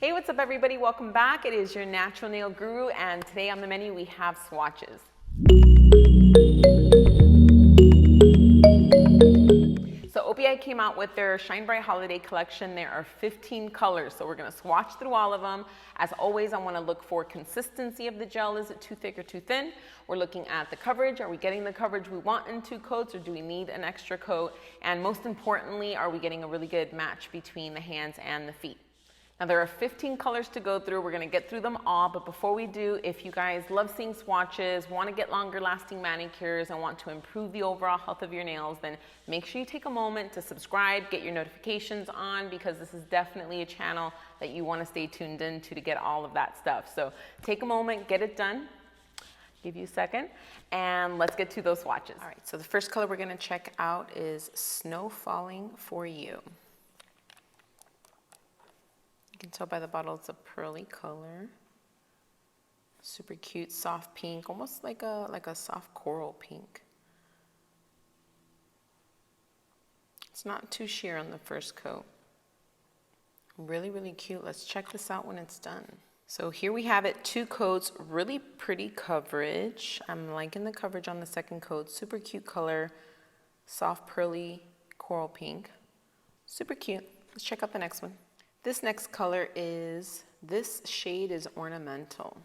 Hey, what's up everybody? Welcome back. It is your natural nail guru, and today on the menu we have swatches. So O.P.I came out with their Shine Bright Holiday Collection. There are 15 colors, so we're gonna swatch through all of them. As always, I wanna look for consistency of the gel. Is it too thick or too thin? We're looking at the coverage. Are we getting the coverage we want in 2 coats, or do we need an extra coat? And most importantly, are we getting a really good match between the hands and the feet? Now there are 15 colors to go through. We're gonna get through them all, but before we do, if you guys love seeing swatches, wanna get longer lasting manicures, and want to improve the overall health of your nails, then make sure you take a moment to subscribe, get your notifications on, because this is definitely a channel that you wanna stay tuned into to get all of that stuff. So take a moment, get it done. Give you a second, and let's get to those swatches. All right, so the first color we're gonna check out is Snow Falling For You. You can tell by the bottle it's a pearly color. Super cute, soft pink, almost like a soft coral pink. It's not too sheer on the first coat. Really, really cute. Let's check this out when it's done. So here we have it, 2 coats, really pretty coverage. I'm liking the coverage on the second coat. Super cute color, soft pearly coral pink. Super cute. Let's check out the next one. This next color this shade is Ornamental.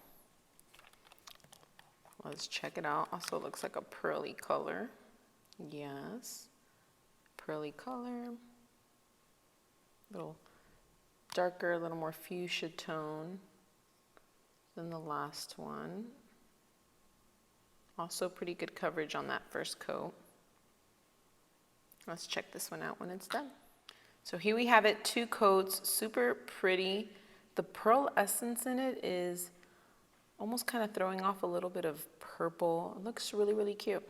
Let's check it out. Also looks like a pearly color. Yes, pearly color. A little darker, a little more fuchsia tone than the last one. Also pretty good coverage on that first coat. Let's check this one out when it's done. So here we have it, 2 coats, super pretty. The pearl essence in it is almost kind of throwing off a little bit of purple. It looks really, really cute.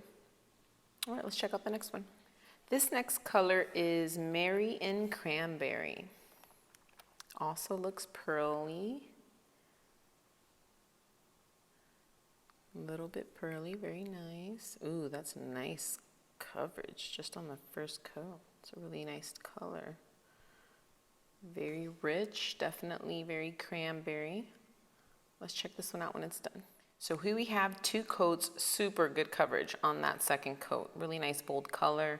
All right, let's check out the next one. This next color is Mary in Cranberry. Also looks pearly. A little bit pearly, very nice. Ooh, that's nice coverage just on the first coat. It's a really nice color. Very rich, definitely very cranberry. Let's check this one out when it's done. So here we have 2 coats, super good coverage on that second coat. Really nice bold color.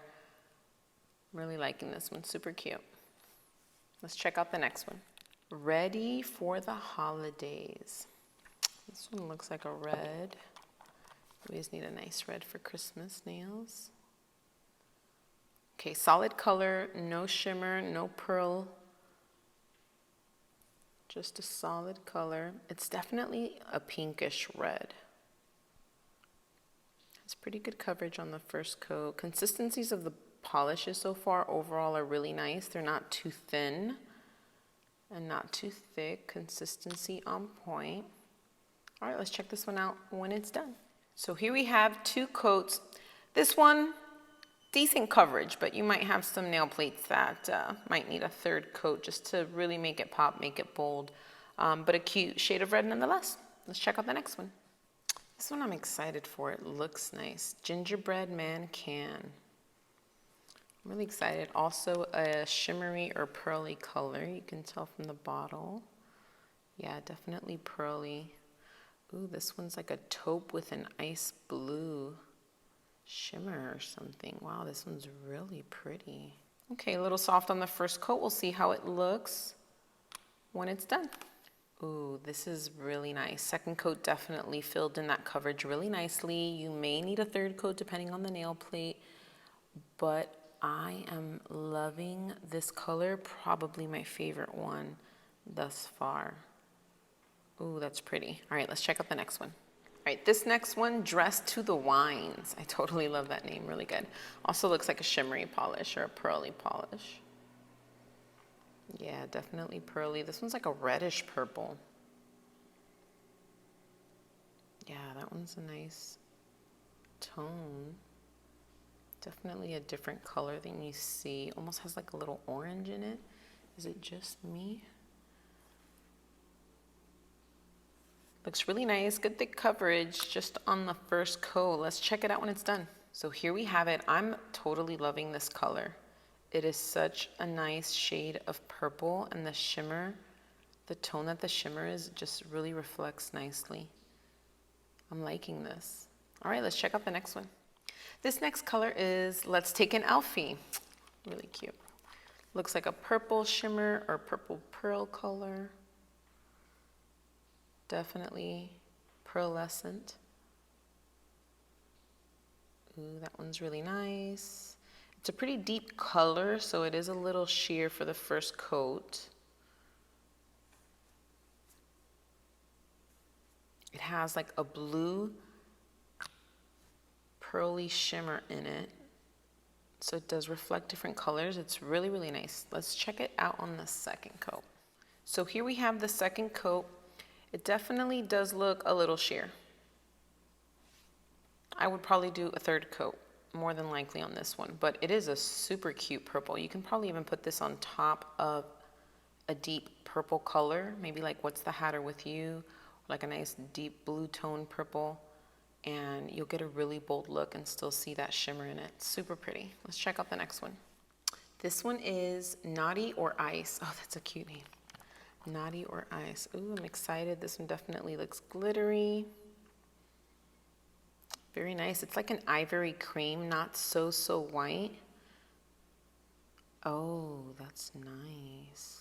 I'm really liking this one, super cute. Let's check out the next one. Ready for the Holidays. This one looks like a red. We just need a nice red for Christmas nails. Okay, solid color, no shimmer, no pearl. Just a solid color. It's definitely a pinkish red. It's pretty good coverage on the first coat. Consistencies of the polishes so far overall are really nice. They're not too thin and not too thick. Consistency on point. All right, let's check this one out when it's done. So here we have 2 coats. This one, decent coverage, but you might have some nail plates that might need a 3rd coat just to really make it pop, make it bold, but a cute shade of red nonetheless. Let's check out the next one. This one I'm excited for. It looks nice. Gingerbread Man Can. I'm really excited. Also a shimmery or pearly color. You can tell from the bottle. Yeah, definitely pearly. Ooh, this one's like a taupe with an ice blue shimmer or something. Wow, this one's really pretty. Okay, a little soft on the first coat. We'll see how it looks when it's done. Ooh, this is really nice. Second coat definitely filled in that coverage really nicely. You may need a 3rd coat depending on the nail plate, but I am loving this color. Probably my favorite one thus far. Ooh, that's pretty. All right, let's check out the next one. All right, this next one, Dressed to the Wines. I totally love that name, really good. Also looks like a shimmery polish or a pearly polish. Yeah, definitely pearly. This one's like a reddish purple. Yeah, that one's a nice tone. Definitely a different color than you see. Almost has like a little orange in it. Is it just me? Looks really nice, good thick coverage just on the first coat. Let's check it out when it's done. So here we have it. I'm totally loving this color. It is such a nice shade of purple, and the shimmer The tone that the shimmer is just really reflects nicely. I'm liking this. All right, let's check out the next one. This next color is Let's Take an Elfie. Really cute. Looks like a purple shimmer or purple pearl color. Definitely pearlescent. Ooh, that one's really nice. It's a pretty deep color, so it is a little sheer for the first coat. It has like a blue pearly shimmer in it. So it does reflect different colors. It's really, really nice. Let's check it out on the second coat. So here we have the second coat. It definitely does look a little sheer. I would probably do a third coat, more than likely on this one, but it is a super cute purple. You can probably even put this on top of a deep purple color, maybe like What's the Hatter with You, like a nice deep blue tone purple, and you'll get a really bold look and still see that shimmer in it. Super pretty. Let's check out the next one. This one is Naughty or Ice. Oh, that's a cute name. Naughty or Ice. Ooh, I'm excited. This one definitely looks glittery. Very nice. It's like an ivory cream, not so white. Oh, that's nice.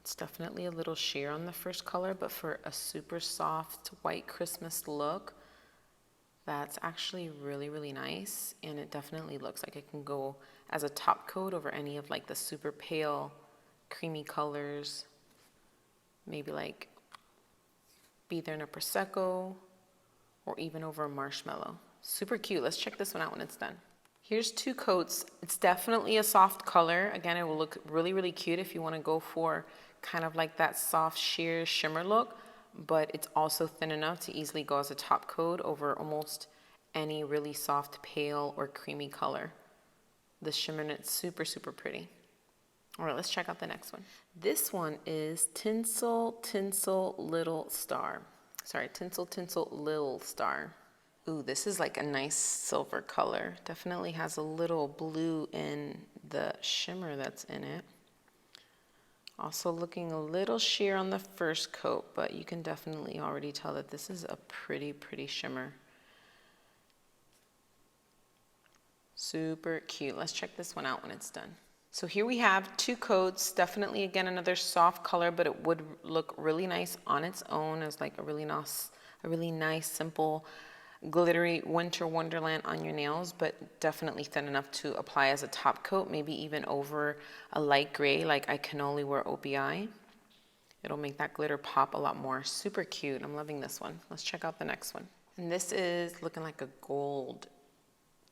It's definitely a little sheer on the first color, but for a super soft white Christmas look, that's actually really, really nice. And it definitely looks like it can go as a top coat over any of like the super pale, creamy colors. Maybe like Be There in a Prosecco, or even over a marshmallow. Super cute. Let's check this one out when it's done. Here's two coats. It's definitely a soft color. Again, it will look really, really cute if you want to go for kind of like that soft sheer shimmer look, but it's also thin enough to easily go as a top coat over almost any really soft pale or creamy color. The shimmer in it's super, super pretty. All right, let's check out the next one. This one is Tinsel Tinsel Little Star. Sorry, Tinsel Tinsel Lil Star. Ooh, this is like a nice silver color. Definitely has a little blue in the shimmer that's in it. Also looking a little sheer on the first coat, but you can definitely already tell that this is a pretty, pretty shimmer. Super cute. Let's check this one out when it's done. So here we have two coats. Definitely, again, another soft color, but it would look really nice on its own as like a really nice, simple, glittery winter wonderland on your nails, but definitely thin enough to apply as a top coat, maybe even over a light gray like I Can Only Wear O.P.I. It'll make that glitter pop a lot more. Super cute. I'm loving this one. Let's check out the next one. And this is looking like a gold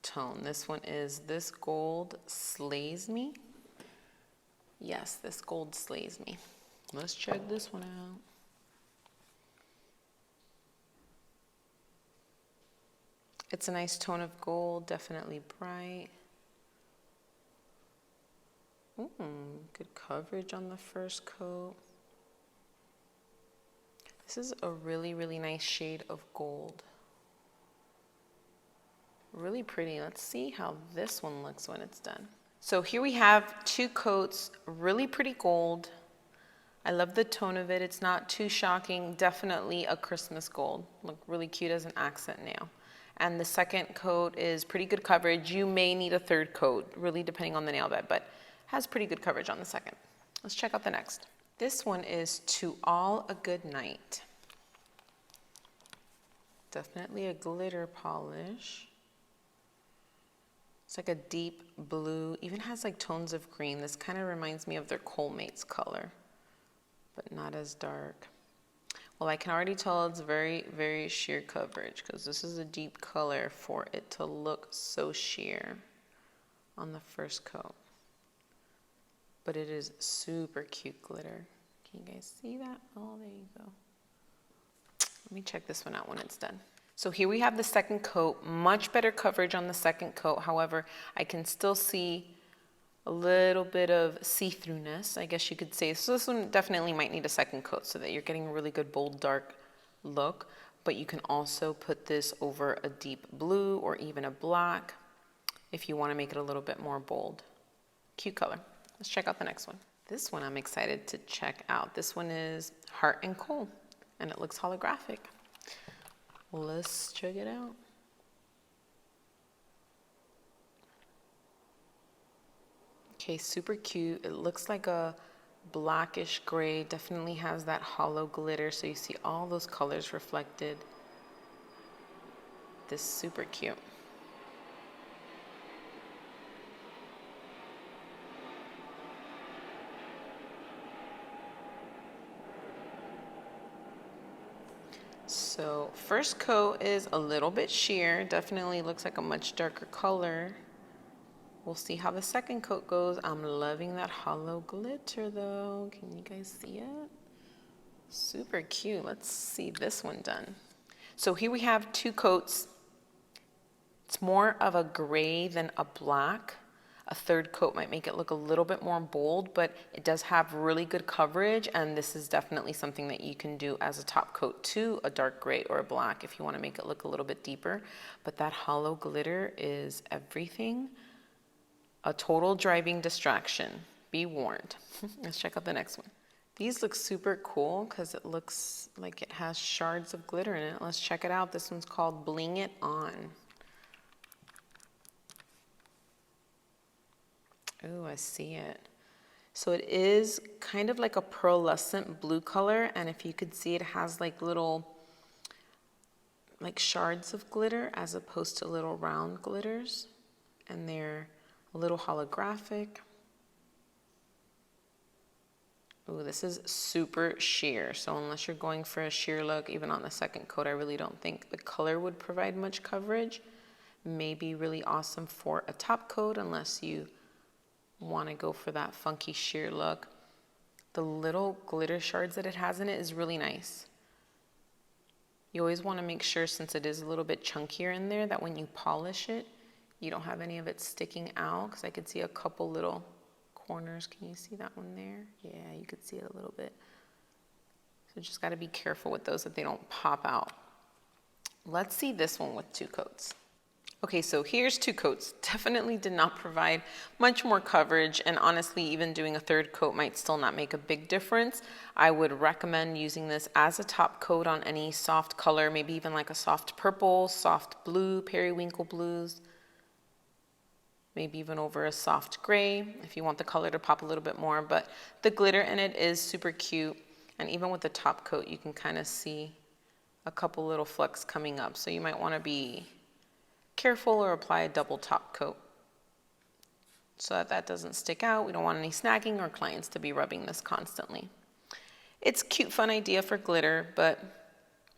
tone. This one is This Gold Slays Me. Yes, this gold slays me. Let's check this one out. It's a nice tone of gold, definitely bright. Good coverage on the first coat. This is a really, really nice shade of gold. Really pretty. Let's see how this one looks when it's done. So here we have two coats, really pretty gold. I love the tone of it. It's not too shocking. Definitely a Christmas gold. Look really cute as an accent nail. And the second coat is pretty good coverage. You may need a third coat, really depending on the nail bed, but has pretty good coverage on the second. Let's check out the next. This one is To All a Good Night. Definitely a glitter polish. It's like a deep blue, even has like tones of green. This kind of reminds me of their Colmates color, but not as dark. Well, I can already tell it's very, very sheer coverage because this is a deep color for it to look so sheer on the first coat. But it is super cute glitter. Can you guys see that? Oh, there you go. Let me check this one out when it's done. So here we have the second coat, much better coverage on the second coat. However, I can still see a little bit of see-throughness, I guess you could say. So this one definitely might need a second coat so that you're getting a really good bold dark look. But you can also put this over a deep blue or even a black if you want to make it a little bit more bold. Cute color. Let's check out the next one. This one I'm excited to check out. This one is Heart and Coal, and it looks holographic. Let's check it out. Okay, super cute. It looks like a blackish gray, definitely has that hollow glitter, so you see all those colors reflected. This is super cute. So first coat is a little bit sheer, definitely looks like a much darker color. We'll see how the second coat goes. I'm loving that hollow glitter though. Can you guys see it? Super cute. Let's see this one done. So here we have two coats. It's more of a gray than a black. A third coat might make it look a little bit more bold, but it does have really good coverage, and this is definitely something that you can do as a top coat to a dark gray or a black if you want to make it look a little bit deeper. But that hollow glitter is everything. A total driving distraction. Be warned. Let's check out the next one. These look super cool because it looks like it has shards of glitter in it. Let's check it out. This one's called Bling It On. Oh, I see it. So it is kind of like a pearlescent blue color, and if you could see, it has like little like shards of glitter as opposed to little round glitters, and they're a little holographic. Ooh, this is super sheer, so unless you're going for a sheer look, even on the second coat, I really don't think the color would provide much coverage. Maybe really awesome for a top coat unless you want to go for that funky sheer look. The little glitter shards that it has in it is really nice. You always want to make sure, since it is a little bit chunkier in there, that when you polish it, you don't have any of it sticking out, because I could see a couple little corners. Can you see that one there? Yeah, you could see it a little bit. So just got to be careful with those that they don't pop out. Let's see this one with two coats. Okay, so here's two coats. Definitely did not provide much more coverage, and honestly, even doing a third coat might still not make a big difference. I would recommend using this as a top coat on any soft color, maybe even like a soft purple, soft blue, periwinkle blues, maybe even over a soft gray if you want the color to pop a little bit more. But the glitter in it is super cute, and even with the top coat, you can kind of see a couple little flecks coming up, so you might want to be careful or apply a double top coat so that that doesn't stick out. We don't want any snagging or clients to be rubbing this constantly. It's a cute, fun idea for glitter, but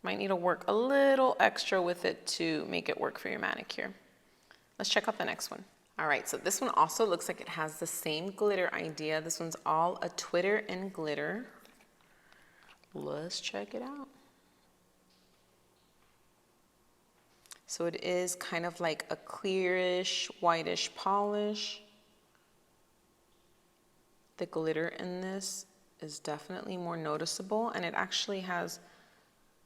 might need to work a little extra with it to make it work for your manicure. Let's check out the next one. All right, so this one also looks like it has the same glitter idea. This one's all a Twitter and glitter. Let's check it out. So it is kind of like a clearish, whitish polish. The glitter in this is definitely more noticeable, and it actually has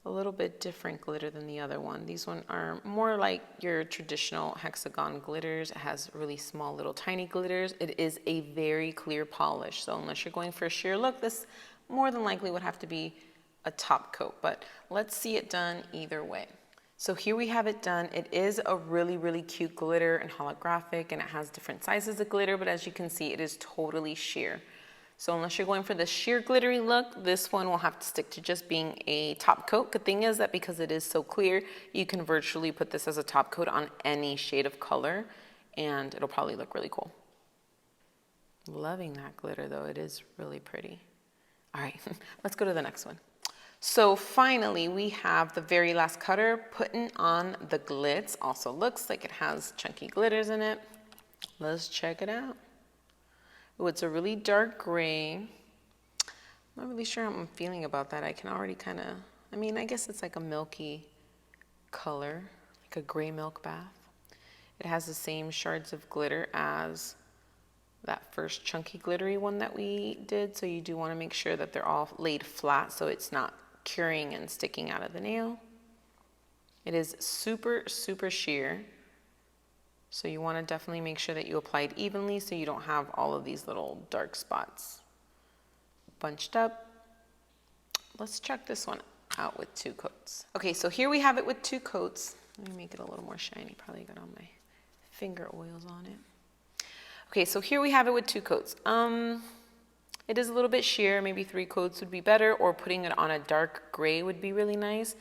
a little bit different glitter than the other one. These ones are more like your traditional hexagon glitters. It has really small little tiny glitters. It is a very clear polish, so unless you're going for a sheer look, this more than likely would have to be a top coat, but let's see it done either way. So here we have it done. It is a really, really cute glitter and holographic, and it has different sizes of glitter, but as you can see, it is totally sheer. So unless you're going for the sheer glittery look, this one will have to stick to just being a top coat. Good thing is that because it is so clear, you can virtually put this as a top coat on any shade of color, and it'll probably look really cool. Loving that glitter though, it is really pretty. All right, let's go to the next one. So finally, we have the very last cutter, putting on the Glitz. Also looks like it has chunky glitters in it. Let's check it out. Oh, it's a really dark gray. I'm not really sure how I'm feeling about that. I can already kind of, I guess it's like a milky color, like a gray milk bath. It has the same shards of glitter as that first chunky glittery one that we did. So you do want to make sure that they're all laid flat so it's not curing and sticking out of the nail. It is super, super sheer. So you want to definitely make sure that you apply it evenly so you don't have all of these little dark spots. bunched up. Let's check this one out with 2 coats. Okay, so here we have it with 2 coats. Let me make it a little more shiny. Probably got all my finger oils on it. Okay, so here we have it with 2 coats. It is a little bit sheer. Maybe 3 coats would be better, or putting it on a dark gray would be really nice.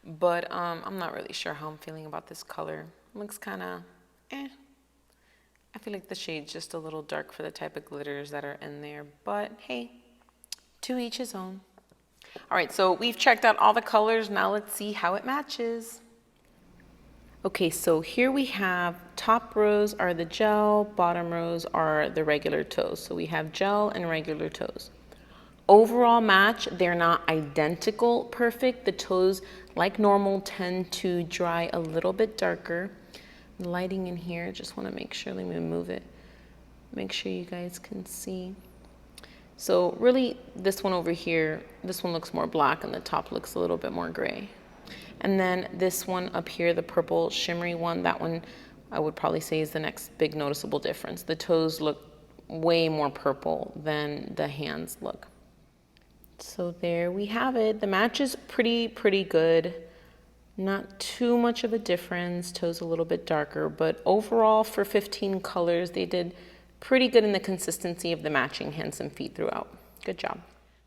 But I'm not really sure how I'm feeling about this color. It looks kind of I feel like the shade's just a little dark for the type of glitters that are in there. But hey, to each his own. All right, so we've checked out all the colors. Now let's see how it matches. Okay, so here we have top rows are the gel, bottom rows are the regular toes. So we have gel and regular toes. Overall match, they're not identical perfect. The toes, like normal, tend to dry a little bit darker. Lighting in here, just want to make sure, let me move it, make sure you guys can see. So really this one over here, this one looks more black and the top looks a little bit more gray. And then this one up here, the purple shimmery one, that one I would probably say is the next big noticeable difference. The toes look way more purple than the hands look. So there we have it. The match is pretty good. Not too much of a difference, toes a little bit darker, but overall for 15 colors, they did pretty good in the consistency of the matching hands and feet throughout. Good job.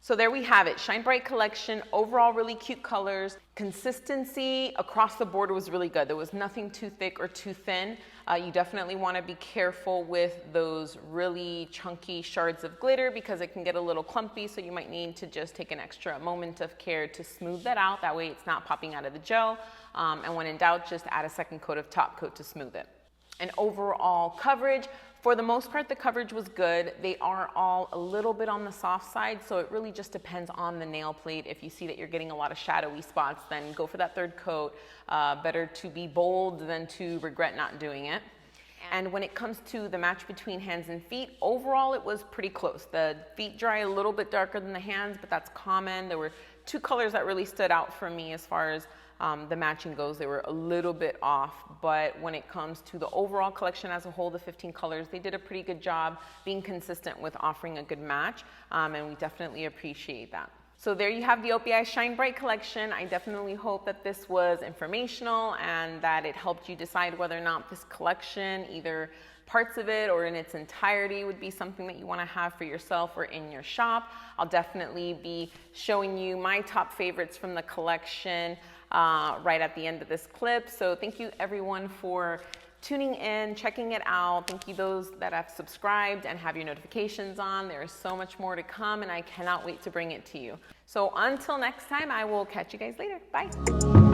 So there we have it, Shine Bright collection, overall really cute colors. Consistency across the board was really good. There was nothing too thick or too thin. You definitely want to be careful with those really chunky shards of glitter because it can get a little clumpy, so you might need to just take an extra moment of care to smooth that out. That way it's not popping out of the gel. And when in doubt, just add a second coat of top coat to smooth it. And overall coverage, for the most part, the coverage was good. They are all a little bit on the soft side, so it really just depends on the nail plate. If you see that you're getting a lot of shadowy spots, then go for that 3rd coat. Better to be bold than to regret not doing it. And when it comes to the match between hands and feet, overall it was pretty close. The feet dry a little bit darker than the hands, but that's common. There were 2 colors that really stood out for me as far as the matching goes. They were a little bit off, but when it comes to the overall collection as a whole, the 15 colors, they did a pretty good job being consistent with offering a good match, and we definitely appreciate that. So there you have the O.P.I Shine Bright collection. I definitely hope that this was informational and that it helped you decide whether or not this collection, either parts of it or in its entirety, would be something that you want to have for yourself or in your shop. I'll definitely be showing you my top favorites from the collection right at the end of this clip. So thank you everyone for tuning in, checking it out. Thank you those that have subscribed and have your notifications on. There is so much more to come and I cannot wait to bring it to you. So until next time, I will catch you guys later. Bye.